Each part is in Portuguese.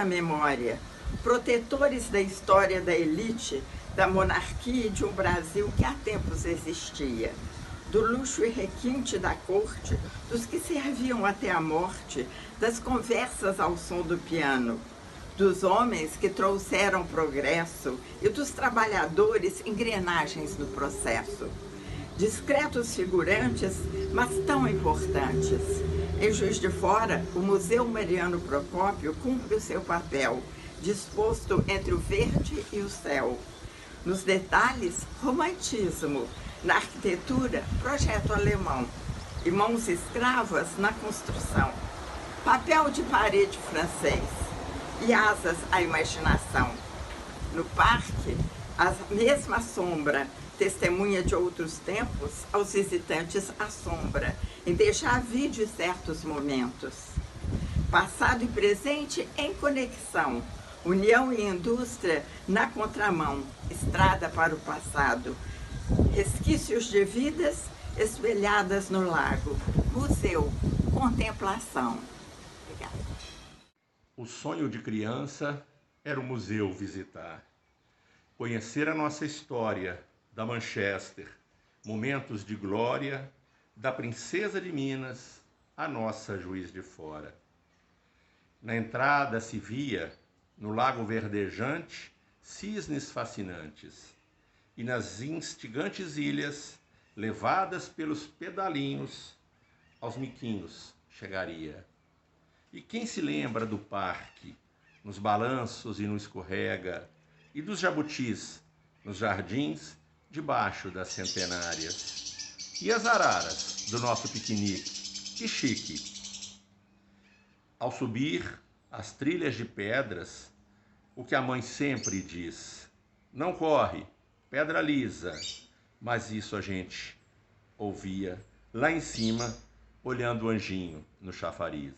da memória, protetores da história da elite, da monarquia e de um Brasil que há tempos existia, do luxo e requinte da corte, dos que serviam até a morte, das conversas ao som do piano, dos homens que trouxeram progresso e dos trabalhadores engrenagens do processo. Discretos figurantes, mas tão importantes. Em Juiz de Fora, o Museu Mariano Procópio cumpre o seu papel, disposto entre o verde e o céu. Nos detalhes, romantismo. Na arquitetura, projeto alemão. E mãos escravas na construção. Papel de parede francês. E asas à imaginação. No parque, a mesma sombra, testemunha de outros tempos, aos visitantes assombra, em déjà vu de certos momentos. Passado e presente em conexão, união e indústria na contramão, estrada para o passado, resquícios de vidas espelhadas no lago, museu, contemplação. Obrigada. O sonho de criança era o museu visitar, conhecer a nossa história, da Manchester, momentos de glória, da princesa de Minas, a nossa Juiz de Fora. Na entrada se via, no lago verdejante, cisnes fascinantes, e nas instigantes ilhas, levadas pelos pedalinhos, aos miquinhos chegaria. E quem se lembra do parque, nos balanços e no escorrega, e dos jabutis, nos jardins, debaixo das centenárias. E as araras do nosso piquenique, que chique! Ao subir as trilhas de pedras, o que a mãe sempre diz, não corre, pedra lisa, mas isso a gente ouvia lá em cima, olhando o anjinho no chafariz.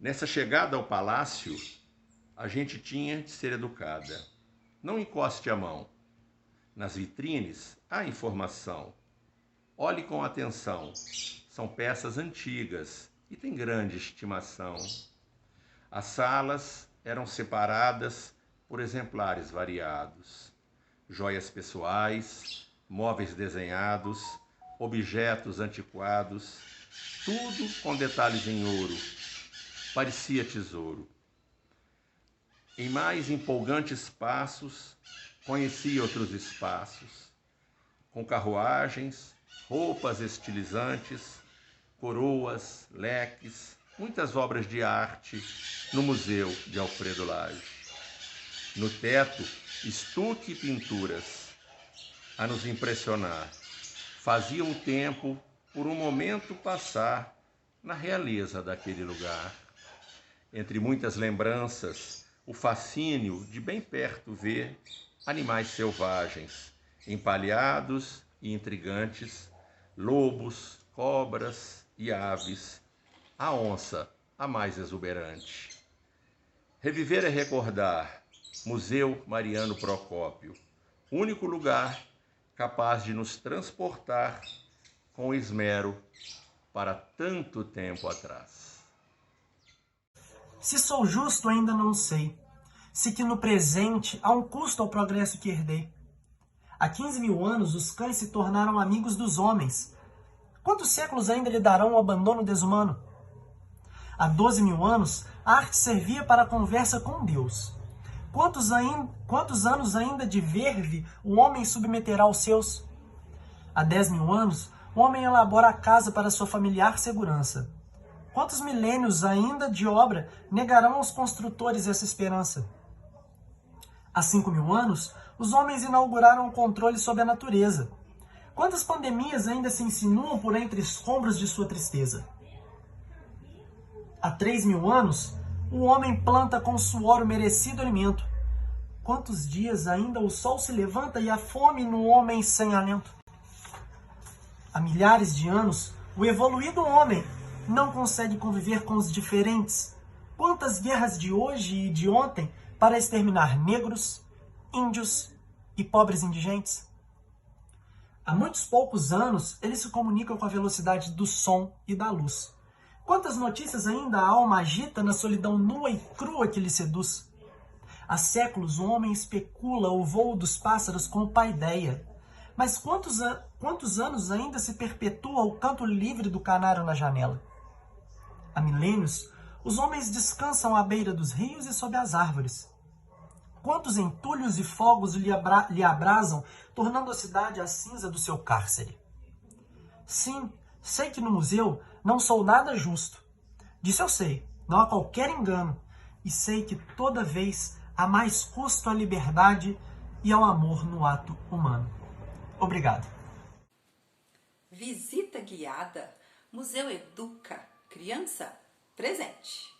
Nessa chegada ao palácio, a gente tinha de ser educada. Não encoste a mão. Nas vitrines há informação. Olhe com atenção. São peças antigas e têm grande estimação. As salas eram separadas por exemplares variados. Joias pessoais, móveis desenhados, objetos antiquados, tudo com detalhes em ouro. Parecia tesouro. Em mais empolgantes passos, conheci outros espaços, com carruagens, roupas estilizantes, coroas, leques, muitas obras de arte no Museu de Alfredo Lage. No teto, estuque e pinturas a nos impressionar. Faziam o tempo, por um momento, passar na realeza daquele lugar. Entre muitas lembranças, o fascínio de bem perto ver animais selvagens, empalhados e intrigantes, lobos, cobras e aves, a onça, a mais exuberante. Reviver é recordar, Museu Mariano Procópio, único lugar capaz de nos transportar com esmero para tanto tempo atrás. Se sou justo ainda não sei, se que no presente há um custo ao progresso que herdei. Há 15 mil anos os cães se tornaram amigos dos homens. Quantos séculos ainda lhe darão o abandono desumano? Há 12 mil anos a arte servia para a conversa com Deus. Quantos anos ainda de verve o homem submeterá aos seus? Há 10 mil anos o homem elabora a casa para sua familiar segurança. Quantos milênios ainda de obra negarão aos construtores essa esperança? Há 5 mil anos, os homens inauguraram o controle sobre a natureza. Quantas pandemias ainda se insinuam por entre escombros de sua tristeza? Há 3 mil anos, o homem planta com suor o merecido alimento. Quantos dias ainda o sol se levanta e a fome no homem sem alento? Há milhares de anos, o evoluído homem não consegue conviver com os diferentes. Quantas guerras de hoje e de ontem para exterminar negros, índios e pobres indigentes? Há muitos poucos anos, eles se comunicam com a velocidade do som e da luz. Quantas notícias ainda a alma agita na solidão nua e crua que lhe seduz? Há séculos o homem especula o voo dos pássaros com paideia. Mas quantos anos ainda se perpetua o canto livre do canário na janela? Há milênios, os homens descansam à beira dos rios e sob as árvores. Quantos entulhos e fogos lhe abrasam, tornando a cidade a cinza do seu cárcere? Sim, sei que no museu não sou nada justo. Disso eu sei, não há qualquer engano. E sei que toda vez há mais custo à liberdade e ao amor no ato humano. Obrigado. Visita guiada. Museu educa. Criança presente.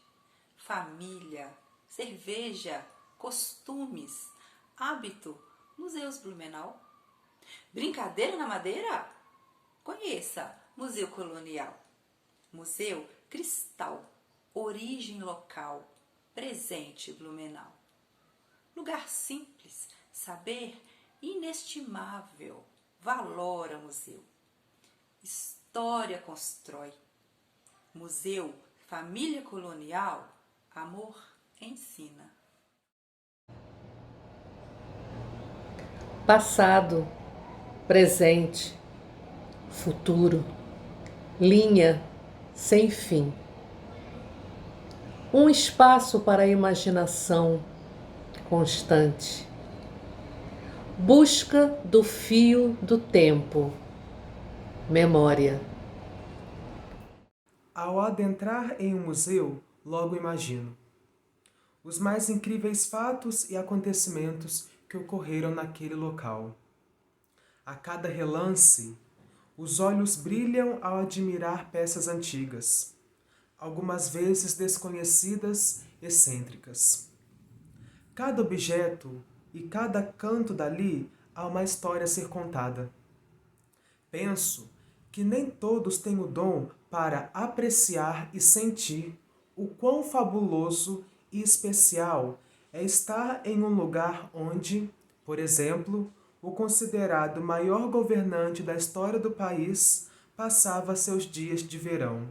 Família, cerveja, costumes, hábito. Museus Blumenau. Brincadeira na madeira? Conheça Museu Colonial. Museu Cristal. Origem local. Presente Blumenau. Lugar simples, saber inestimável, valora museu. História constrói. Museu Família Colonial, amor ensina. Passado, presente, futuro, linha sem fim. Um espaço para a imaginação constante. Busca do fio do tempo. Memória. Ao adentrar em um museu, logo imagino os mais incríveis fatos e acontecimentos que ocorreram naquele local. A cada relance, os olhos brilham ao admirar peças antigas, algumas vezes desconhecidas, excêntricas. Cada objeto e cada canto dali há uma história a ser contada. Penso que nem todos têm o dom para apreciar e sentir o quão fabuloso e especial é estar em um lugar onde, por exemplo, o considerado maior governante da história do país passava seus dias de verão,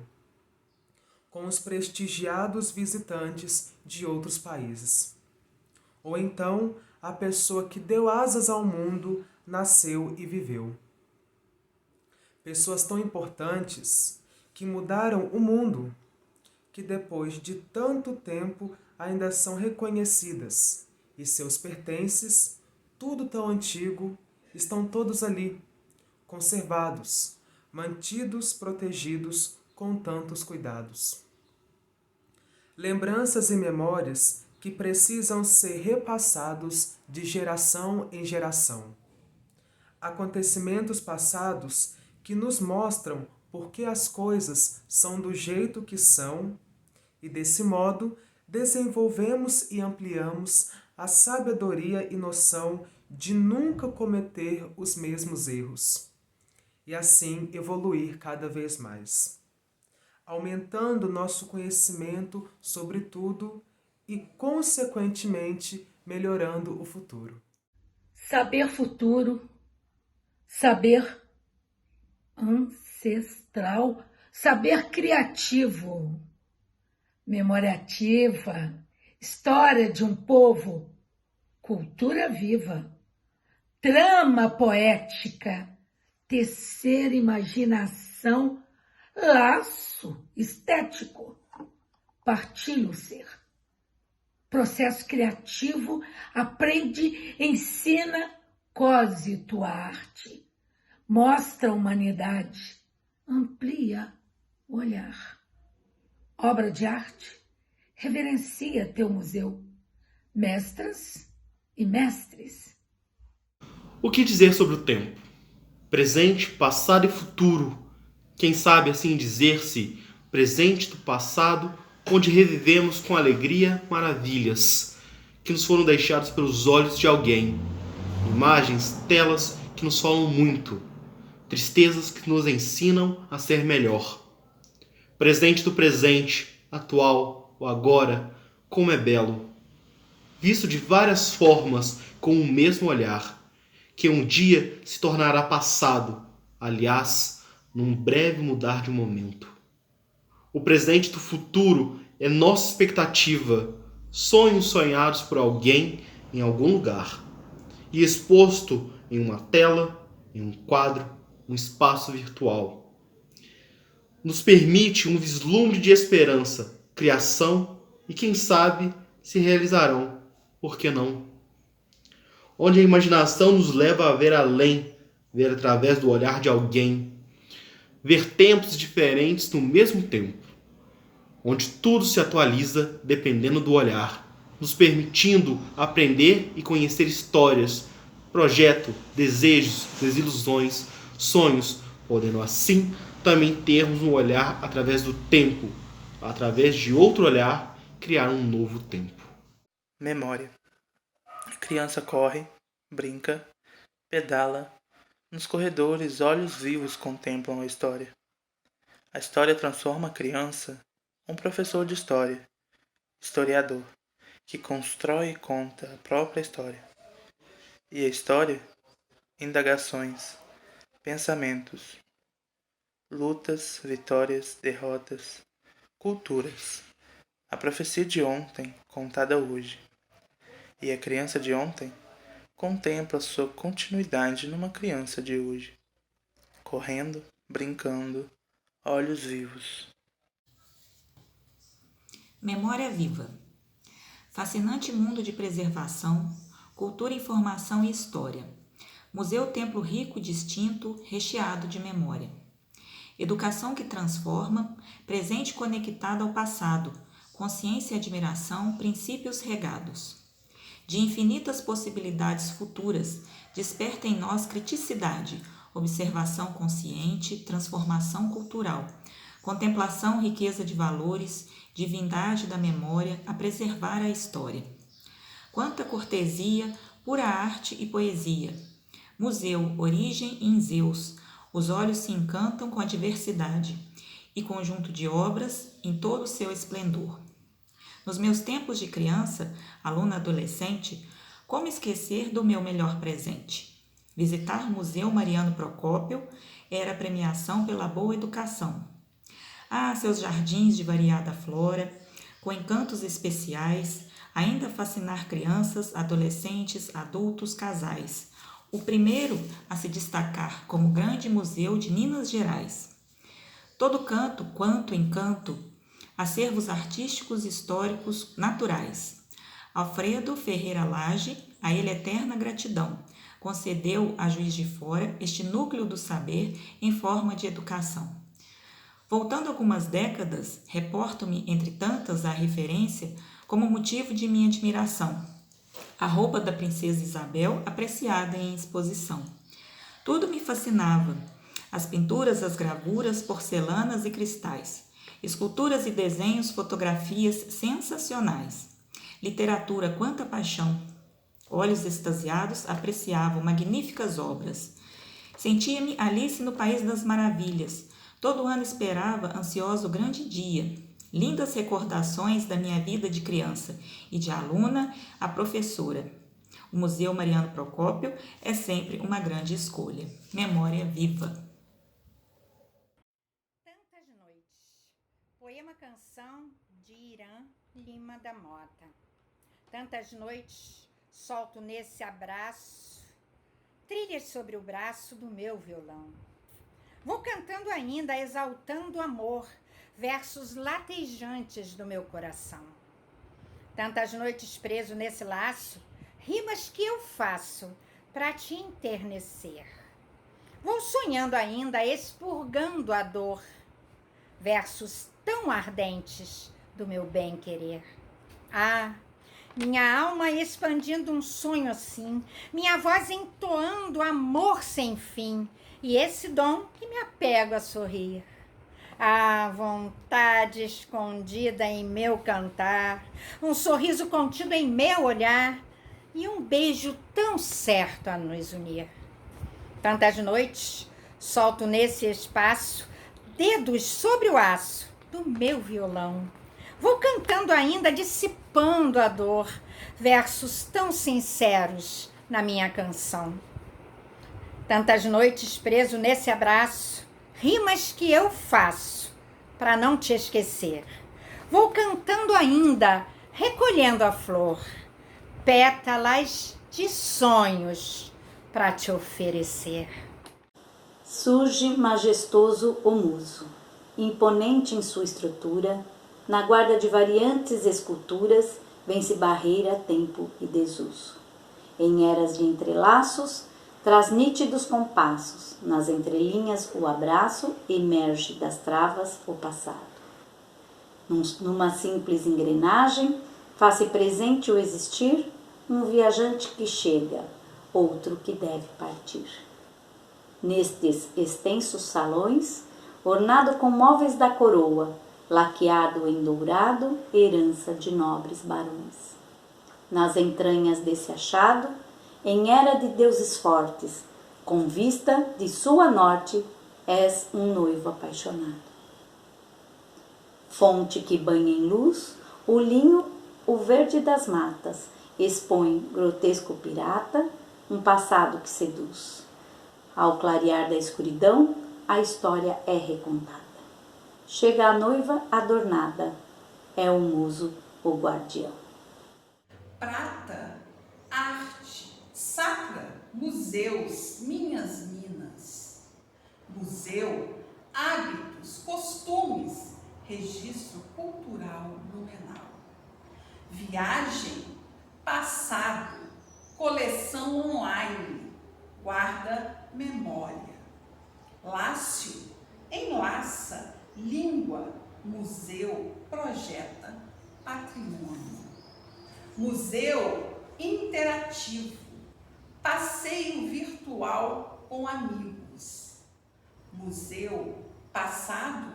com os prestigiados visitantes de outros países. Ou então, a pessoa que deu asas ao mundo nasceu e viveu. Pessoas tão importantes que mudaram o mundo, que depois de tanto tempo ainda são reconhecidas, e seus pertences, tudo tão antigo, estão todos ali, conservados, mantidos, protegidos com tantos cuidados. Lembranças e memórias que precisam ser repassados de geração em geração. Acontecimentos passados que nos mostram por que as coisas são do jeito que são, e desse modo desenvolvemos e ampliamos a sabedoria e noção de nunca cometer os mesmos erros, e assim evoluir cada vez mais, aumentando nosso conhecimento sobre tudo e, consequentemente, melhorando o futuro. Saber futuro, saber ancestral, saber criativo, memória ativa, história de um povo, cultura viva, trama poética, tecer imaginação, laço estético, partilha o ser. Processo criativo, aprende, ensina, cose tua arte, mostra a humanidade, amplia o olhar. Obra de arte, reverencia teu museu, mestras e mestres. O que dizer sobre o tempo? Presente, passado e futuro. Quem sabe assim dizer-se presente do passado, onde revivemos com alegria maravilhas que nos foram deixadas pelos olhos de alguém. Imagens, telas que nos falam muito. Tristezas que nos ensinam a ser melhor. Presente do presente, atual, o agora, como é belo. Visto de várias formas com o mesmo olhar, que um dia se tornará passado, aliás, num breve mudar de momento. O presente do futuro é nossa expectativa, sonhos sonhados por alguém em algum lugar e exposto em uma tela, em um quadro, um espaço virtual. Nos permite um vislumbre de esperança, criação e, quem sabe, se realizarão. Por que não? Onde a imaginação nos leva a ver além, ver através do olhar de alguém, ver tempos diferentes no mesmo tempo, onde tudo se atualiza dependendo do olhar, nos permitindo aprender e conhecer histórias, projeto, desejos, desilusões, sonhos, podendo assim também termos um olhar através do tempo, através de outro olhar, criar um novo tempo. Memória. A criança corre, brinca, pedala. Nos corredores, olhos vivos contemplam a história. A história transforma a criança em um professor de história, historiador, que constrói e conta a própria história. E a história? Indagações, pensamentos, lutas, vitórias, derrotas, culturas. A profecia de ontem, contada hoje. E a criança de ontem contempla sua continuidade numa criança de hoje, correndo, brincando, olhos vivos. Memória viva. Fascinante mundo de preservação, cultura, informação e história. Museu Templo rico, distinto, recheado de memória. Educação que transforma, presente conectado ao passado, consciência e admiração, princípios regados. De infinitas possibilidades futuras, desperta em nós criticidade, observação consciente, transformação cultural, contemplação, riqueza de valores, divindade da memória a preservar a história. Quanta cortesia, pura arte e poesia. Museu, origem em Zeus, os olhos se encantam com a diversidade e conjunto de obras em todo o seu esplendor. Nos meus tempos de criança, aluna adolescente, como esquecer do meu melhor presente? Visitar o Museu Mariano Procópio era premiação pela boa educação. Ah, seus jardins de variada flora, com encantos especiais, ainda fascinar crianças, adolescentes, adultos, casais. O primeiro a se destacar como grande museu de Minas Gerais. Todo canto quanto encanto, acervos artísticos, históricos, naturais. Alfredo Ferreira Lage, a ele eterna gratidão, concedeu a Juiz de Fora este núcleo do saber em forma de educação. Voltando algumas décadas, reporto-me entre tantas à referência como motivo de minha admiração. A roupa da princesa Isabel apreciada em exposição. Tudo me fascinava. As pinturas, as gravuras, porcelanas e cristais. Esculturas e desenhos, fotografias sensacionais. Literatura, quanta paixão. Olhos extasiados apreciavam magníficas obras. Sentia-me Alice no País das Maravilhas. Todo ano esperava ansioso o grande dia. Lindas recordações da minha vida de criança e de aluna a professora. O Museu Mariano Procópio é sempre uma grande escolha. Memória viva. Tantas noites. Poema-canção de Irã Lima da Mota. Tantas noites solto nesse abraço, trilhas sobre o braço do meu violão. Vou cantando ainda, exaltando o amor, versos latejantes do meu coração. Tantas noites preso nesse laço, rimas que eu faço para te enternecer. Vou sonhando ainda, expurgando a dor, versos tão ardentes do meu bem-querer. Ah, minha alma expandindo um sonho assim, minha voz entoando amor sem fim, e esse dom que me apego a sorrir. A vontade escondida em meu cantar, um sorriso contido em meu olhar e um beijo tão certo a nos unir. Tantas noites solto nesse espaço dedos sobre o aço do meu violão. Vou cantando ainda, dissipando a dor, versos tão sinceros na minha canção. Tantas noites preso nesse abraço, rimas que eu faço para não te esquecer. Vou cantando ainda, recolhendo a flor, pétalas de sonhos para te oferecer. Surge majestoso o muso, imponente em sua estrutura, na guarda de variantes esculturas, vence barreira, tempo e desuso. Em eras de entrelaços, traz nítidos compassos, nas entrelinhas o abraço, emerge das travas o passado. Numa simples engrenagem, faz-se presente o existir, um viajante que chega, outro que deve partir. Nestes extensos salões, ornado com móveis da coroa, laqueado em dourado, herança de nobres barões. Nas entranhas desse achado, em era de deuses fortes, com vista de sua norte, és um noivo apaixonado. Fonte que banha em luz, o linho, o verde das matas, expõe grotesco pirata, um passado que seduz. Ao clarear da escuridão, a história é recontada. Chega a noiva adornada, é o muso o guardião. Prata, arte, sacra, museus, minhas minas. Museu, hábitos, costumes, registro cultural nominal. Viagem, passado, coleção online, guarda memória. Lácio, enlaça, língua, museu, projeta, patrimônio. Museu interativo, passeio virtual com amigos. Museu passado,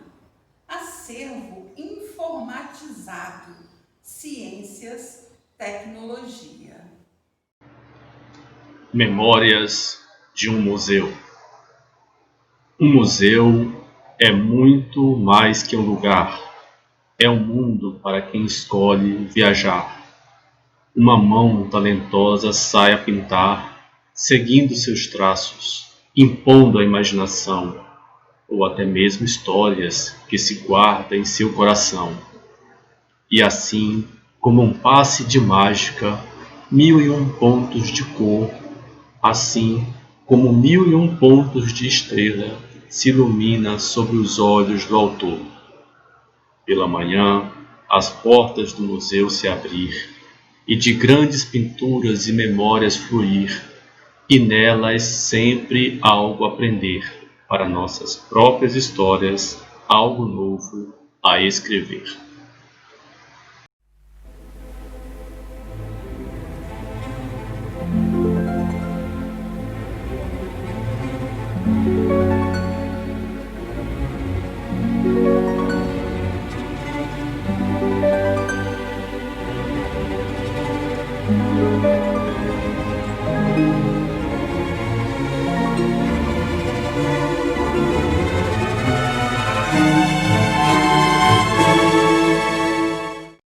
acervo informatizado, ciências, tecnologia. Memórias de um museu. Um museu é muito mais que um lugar. É um mundo para quem escolhe viajar. Uma mão talentosa sai a pintar, seguindo seus traços, impondo a imaginação, ou até mesmo histórias que se guarda em seu coração. E assim, como um passe de mágica, 1001 pontos de cor, assim como 1001 pontos de estrela se ilumina sobre os olhos do autor. Pela manhã, as portas do museu se abrir, e de grandes pinturas e memórias fluir, e nelas sempre algo aprender, para nossas próprias histórias, algo novo a escrever.